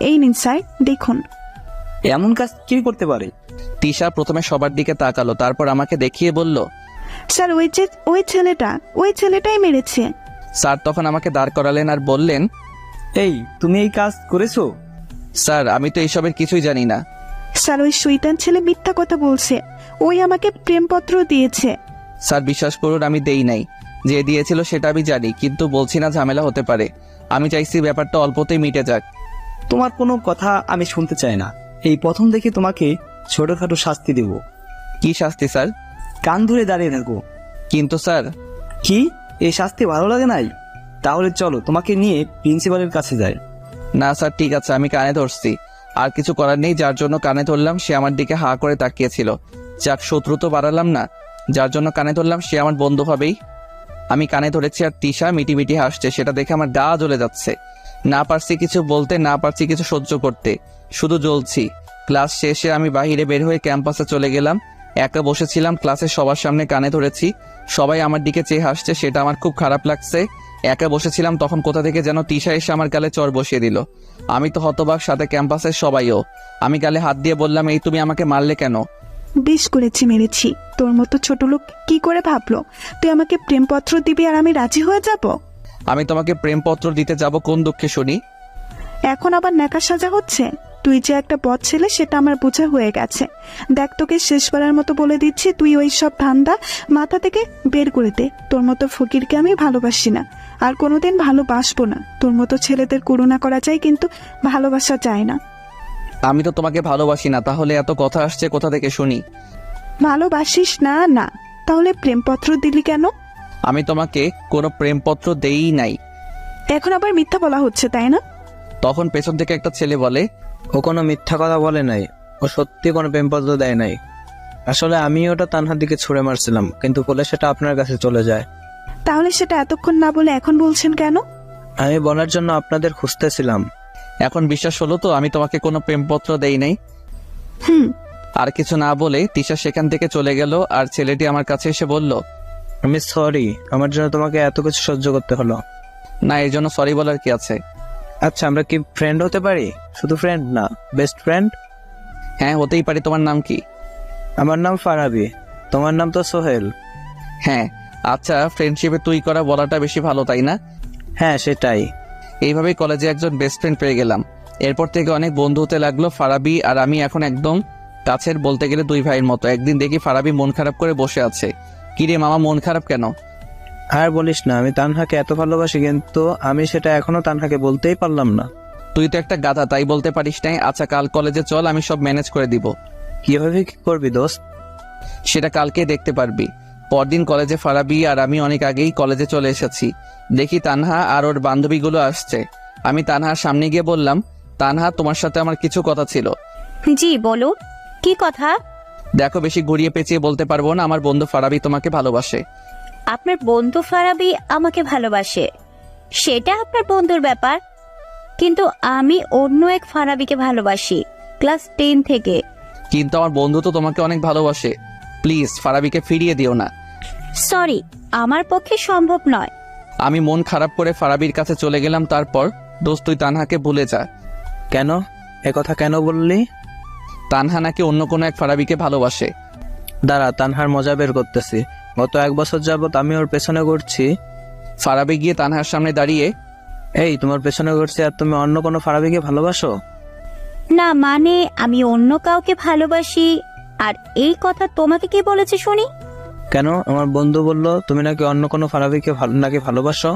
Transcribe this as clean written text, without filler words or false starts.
এই নিন স্যার, দেখুন। এমন কাজ কে করতে পারে? তিশা প্রথমে সবার দিকে তাকালো, তারপর আমাকে দেখিয়ে বলল, স্যার ওই ছেলেটাই মেরেছে। স্যার তখন আমাকে দাঁড় করালেন আর বললেন, এই তুমি এই কাজ করেছো? স্যার আমি তো এইসবের কিছুই জানি না। স্যার ওই শয়তান ছেলে মিথ্যা কথা বলছে, ওই আমাকে প্রেমপত্র দিয়েছে। স্যার বিশ্বাস করুন আমি দেই নাই, যে দিয়েছিল সেটা আমি জানি, কিন্তু বলছি না ঝামেলা হতে পারে। আমি চাইছি ব্যাপারটা অল্পতেই মিটে যাক। তোমার কোনো কথা আমি শুনতে চাই না। এই প্রথম দেখে তোমাকে ছোটখাটো শাস্তি দেব। কি শাস্তি স্যার? কান ধরে দাঁড়িয়ে থাকো। কিন্তু স্যার। কি এই শাস্তি ভালো লাগে নাই? তাহলে চলো তোমাকে নিয়ে প্রিন্সিপালের কাছে যাই। না স্যার ঠিক আছে, আমি কানে ধরছি, আর কিছু করার নেই। যার জন্য কানে ধরলাম সে আমার দিকে হা করে তাকিয়েছিল। যাক, শত্রু তো বাড়ালাম না। যার জন্য কানে ধরলাম সে আমার বন্ধু হবেই। আমি কানে ধরেছি আর তিশা মিটি হাসছে, সেটা দেখে আমার গা জ্বলে যাচ্ছে। না পারছি কিছু বলতে, না পারছি কিছু সহ্য করতে, শুধু জ্বলছি। ক্লাস শেষে আমি বাহিরে বের হয়ে ক্যাম্পাসে চলে গেলাম। একা বসেছিলাম, ক্লাসের সবার সামনে কানে ধরেছি, সবাই আমার দিকে চেয়ে হাসছে, সেটা আমার খুব খারাপ লাগছে। একা বসেছিলাম, তখন কোথা থেকে যেন তিশা এসে আমার গালে চড় বসিয়ে দিল। আমি তো হতবাক, সাথে ক্যাম্পাসের সবাইও। আমি গালে হাত দিয়ে বললাম, এই তুমি আমাকে মারলে কেন? বেশ করেছি, মেরেছি। তোর মতো ছোট লোক কি করে ভাবলো তুই আমাকে প্রেমপত্র দিবি আর আমি রাজি হয়ে যাব? আমি তোমাকে প্রেমপত্র দিতে যাব কোন দুঃখে শুনি? এখন আবার ন্যাকা সাজা হচ্ছে? তুই যে একটা বদ ছেলে সেটা আমার বোঝা হয়ে গেছে। দেখ, তোকে শেষবারের মতো বলে দিচ্ছি, তুই ওই সব ধান্দা মাথা থেকে বের করে দে। তোর মতো ফকিরকে আমি ভালোবাসি না, আর কোনোদিন ভালোবাসবো না। তোর মতো ছেলেদের করুণা করা যায়, কিন্তু ভালোবাসা যায় না। আমি তো তোমাকে ভালোবাসি না, তাহলে এত কথা আসছে কোথা থেকে শুনি? ভালোবাসিস না? না, তাহলে প্রেমপত্র দিলি কেন? আমি তোমাকে কোনো প্রেমপত্র দেই নাই। এখন আবার মিথ্যা বলা হচ্ছে, তাই না? তখন পেছন থেকে একটা ছেলে বলে, ও কোনো মিথ্যা কথা বলে নাই, ও সত্যি কোনো প্রেমপত্র দেয় নাই। আসলে আমি ওটা তানহার দিকে ছুঁড়ে মারছিলাম, কিন্তু বলে সেটা আপনার কাছে চলে যায়। তাহলে সেটা এতক্ষণ না বলে এখন বলছেন কেন? আমি বলার জন্য আপনাদের খুঁজতেছিলাম। এখন বিশ্বাস হলো তো আমি তোমাকে কোনো প্রেমপত্র দেই নাই? আর কিছু না বলে তিশা সেখান থেকে চলে গেল, আর ছেলেটি আমার কাছে এসে বলল, আমি সরি, আমার জন্য তোমাকে এত কিছু সহ্য করতে হলো। না, এর জন্য সরি বলার কি আছে? আচ্ছা, আমরা কি ফ্রেন্ড হতে পারি? শুধু ফ্রেন্ড না, বেস্ট ফ্রেন্ড। হ্যাঁ হতেই পারি। তোমার নাম কি? আমার নাম ফারাবি, তোমার নাম তো সোহেল। হ্যাঁ আচ্ছা, ফ্রেন্ডশিপে তুই করা বলাটা বেশি ভালো, তাই না? হ্যাঁ সেটাই। এইভাবেই কলেজে একজন বেস্ট ফ্রেন্ড পেয়ে গেলাম। এরপর থেকে অনেক বন্ধু হতে লাগলো। ফারাবি আর আমি এখন একদম কাছের, বলতে গেলে দুই ভাইয়ের মতো। একদিন দেখি ফারাবি মন খারাপ করে বসে আছে। কিরে মামা, মন খারাপ কেন? আর বলিস না, আমি তানহাকে এত ভালোবাসি, কিন্তু আমি সেটা এখনো তানহাকে বলতেই পারলাম না। তুই তো একটা গাধা, তাই বলতে পারিস নাই। আচ্ছা কাল কলেজে চল, আমি সব ম্যানেজ করে দিব। কিভাবে কি করবি দোস্ত? সেটা কালকে দেখতে পারবি। পরদিন কলেজে ফারাবি আর আমি অনেক আগেই কলেজে চলে এসেছি। দেখি তানহা আর ওর বান্ধবীগুলো আসছে। আমি তানহার সামনে গিয়ে বললাম, তানহা তোমার সাথে আমার কিছু কথা ছিল। জি বলো, কি কথা? দেখো, বেশি ঘুরিয়ে পেঁচিয়ে বলতে পারবো না, আমার বন্ধু ফারাবি তোমাকে ভালোবাসে। আপনার বন্ধু ফারাবি আমাকে ভালোবাসে, সেটা আপনার বন্ধুর ব্যাপার, কিন্তু আমি অন্য এক ফারাবিকে ভালোবাসি, ক্লাস 10 থেকে। কিন্তু আমার বন্ধু তো তোমাকে অনেক ভালোবাসে। প্লিজ ফারাবিকে ফিরিয়ে দিও না। সরি, আমার পক্ষে সম্ভব নয়। আমি মন খারাপ করে ফারাবির কাছে চলে গেলাম। তারপর, দোস্ত তুই তানহাকে ভুলে যা। কেন? একথা কেন বললি? তানহা নাকি অন্য কোনো এক ফারাবিকে ভালোবাসে। দাঁড়া, তানহার মজা বের করতেছি। গত 1 বছর যাবত আমি ওর পেছনে ঘুরছি। ফারাবি গিয়ে তানহার সামনে দাঁড়িয়ে, এই তোমার পেছনে ঘুরছি আর তুমি অন্য কোনো ফারাবিকে ভালোবাসো? না মানে, আমি অন্য কাউকে ভালোবাসি। আর এই কথা তোমাকে কে বলেছে শুনি? কেন? আমার বন্ধু বলল তুমি নাকি অন্য কোনো ফারাবিকে নাকি ভালোবাসো।